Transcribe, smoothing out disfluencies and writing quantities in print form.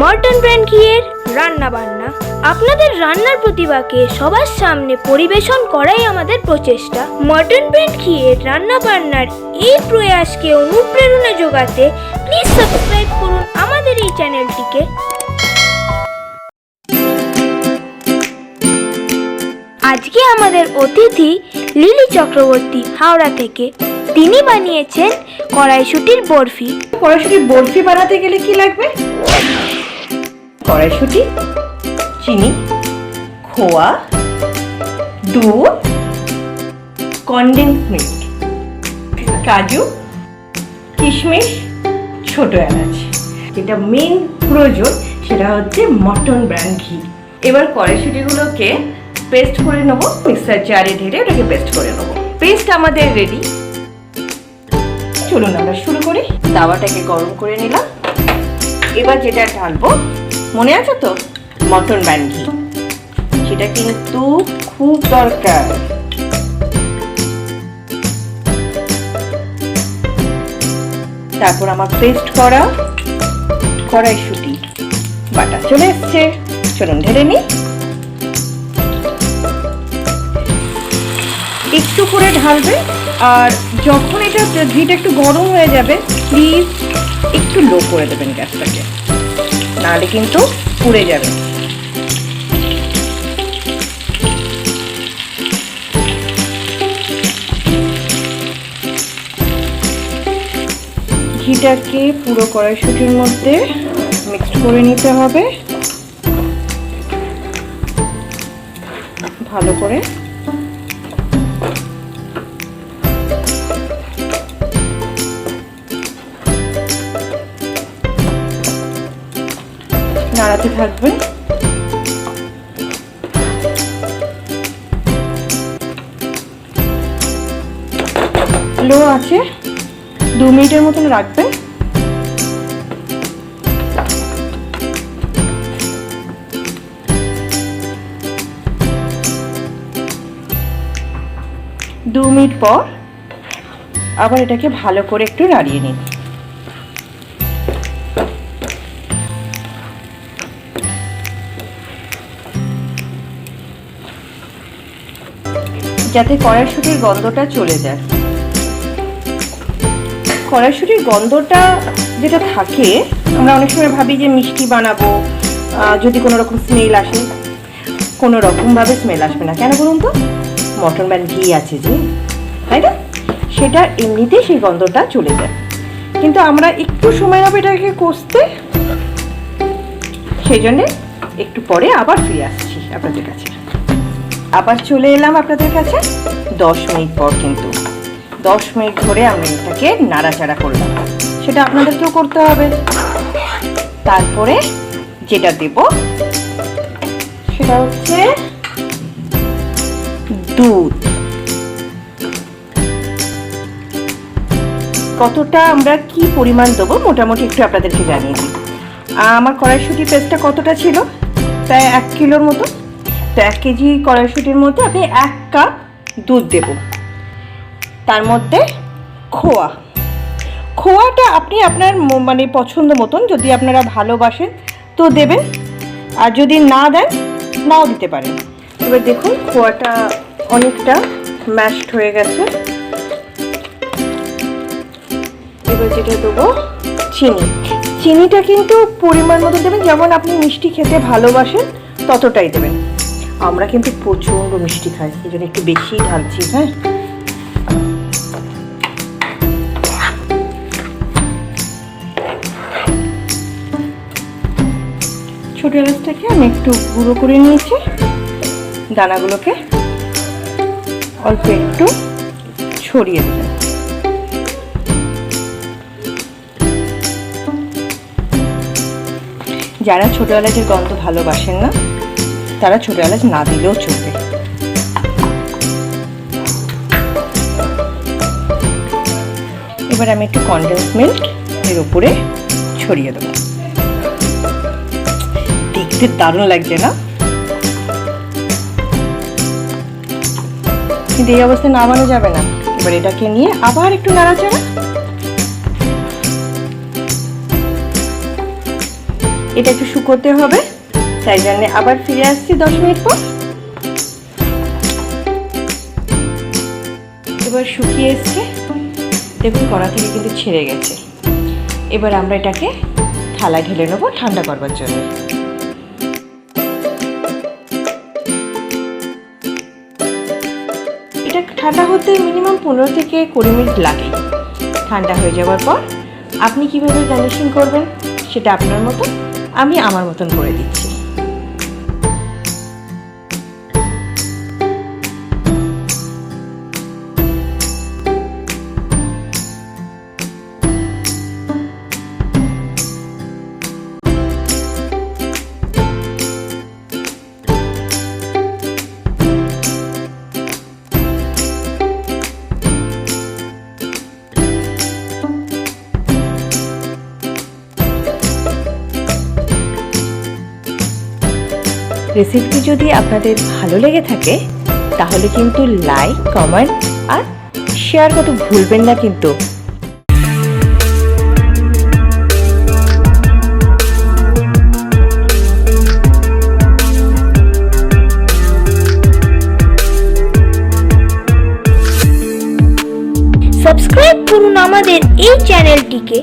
মর্টন brand ঘিয়ের রান্না বান্না। আপনাদের রান্নার প্রতিভাকে সবার সামনে পরিবেশন করাই আমাদের প্রচেষ্টা। মর্টন ব্র্যান্ড ঘিয়ের রান্না বান্নার এই প্রয়াসকে অনুপ্রেরণা যোগাতে প্লিজ সাবস্ক্রাইব করুন আমাদের এই চ্যানেলটিকে। আজকে আমাদের অতিথি লিলি চক্রবর্তী হাওড়া থেকে। তিনি বানিয়েছেন কড়াইশুটির বরফি। কড়াইশুটির বরফি বানাতে গেলে কি লাগবে? কড়াইশুটি, চিনি, খোয়া, দুধ, কনডেন্স মিল্ক, কাজু, কিশমিশ, ছোট এলাচ। যেটা মেন প্রয়োজন সেটা হচ্ছে মটন ব্র্যান্ড ঘি। এবার কড়াইশুটিগুলোকে পেস্ট করে নেবো, মিক্সার জারে ঢেলে ওটাকে পেস্ট করে নেবো। পেস্ট আমাদের রেডি। চলুন আমরা শুরু করি। তাওয়াটাকে গরম করে নিলাম। এবার যেটা ঢালবো, মনে আছে তো, মটন ব্র্যান্ড ঘি। সেটা কিন্তু খুব দরকার। তারপর আমার পেস্ট করা কড়াইশুটি বাটা চলে এসছে। চলুন ঢেলে নিই। একটু করে ঢালবে, আর যখন এটা ঘিটা একটু গরম হয়ে যাবে প্লিজ একটু লো করে দেবেন গ্যাসটাকে, নাহলে কিন্তু পুড়ে যাবে। ঘিটাকে পুরো কড়াইশুটির মধ্যে মিক্সড করে নিতে হবে ভালো করে। নাড়াতে থাকবেন। লো আছে 2 মিনিটের মতন রাখবেন। 2 মিনিট পর আবার এটাকে ভালো করে একটু নাড়িয়ে নিন। যাতে কড়াইশুটির গন্ধটা চলে যায়। কড়াইশুটির গন্ধটা যেটা থাকে, আমরা অনেক সময় ভাবি যে মিষ্টি বানাবো, যদি কোনো রকম স্মেল আসে, কোনো রকমভাবে স্মেল আসবে না। কেন বলুন তো? মটন ব্র্যান্ড ঘি আছে যে, তাই না? সেটা এমনিতেই সেই গন্ধটা চলে যায়। কিন্তু আমরা একটু সময় হবে এটাকে কষতে, সেই জন্যে একটু পরে আবার ফিরে আসছি আপনাদের কাছে। আবার চলে এলাম আপনাদের কাছে 10 মিনিট পর। কিন্তু 10 মিনিট ধরে আমি এটাকে নাড়াচাড়া করলাম, সেটা আপনাদেরকেও করতে হবে। তারপরে যেটা দেব সেটা হচ্ছে দুধ। কতটা আমরা কি পরিমাণ দেবো মোটামুটি একটু আপনাদেরকে জানিয়ে দিই। আমার কড়াইশুটি পেস্টটা কতটা ছিল? প্রায় 1 কিলোর মতো। তো 1 কেজি কড়াইশুটির মধ্যে আপনি 1 কাপ দুধ দেব। তার মধ্যে খোয়াটা আপনি আপনার মানে পছন্দ মতন, যদি আপনারা ভালোবাসেন তো দেবেন, আর যদি না দেন নাও দিতে পারেন। এবার দেখুন খোয়াটা অনেকটা ম্যাশড হয়ে গেছে। এবার যেটা দেবো চিনিটা কিন্তু পরিমাণ মতো দেবেন, যেমন আপনি মিষ্টি খেতে ভালোবাসেন ততটাই দেবেন। আমরা কিন্তু প্রচণ্ড মিষ্টি খাই, এই জন্য একটু বেশি ঢালছি। হ্যাঁ, ছোট এলাচটাকে আমি একটু গুঁড়ো করে নিয়েছি। দানাগুলোকে অল্প একটু ছড়িয়ে দেবেন। যারা ছোট এলাচের গন্ধ ভালোবাসেন না, তারা ছোট এলাচ না দিলেও চলবে। এবার আমি একটু কনডেন্স মিল্ক এর উপরে ছড়িয়ে দেবো। দেখতে দারুণ লাগছে না? কিন্তু এই অবস্থায় নামানো যাবে না। এবার এটাকে নিয়ে আবার একটু নাড়াচাড়া। এটা একটু শুকোতে হবে, তাই জন্য আবার ফিরে আসছি 10 মিনিট পর। এবার শুকিয়ে এসছে, দেখুন কড়া থেকে কিন্তু ছেড়ে গেছে। এবার আমরা এটাকে থালায় ঢেলে নেবো ঠান্ডা করবার জন্য। এটা ঠান্ডা হতে মিনিমাম 15 থেকে 20 মিনিট লাগে। ঠান্ডা হয়ে যাওয়ার পর আপনি কিভাবে গার্নিশিং করবেন সেটা আপনার মতো, আমি আমার মতন করে দিচ্ছি। রেসিপিটি যদি আপনাদের ভালো লেগে থাকে তাহলে কিন্তু লাইক, কমেন্ট আর শেয়ার করতে ভুলবেন না কিন্তু। সাবস্ক্রাইব করুন আমাদের এই চ্যানেলটিকে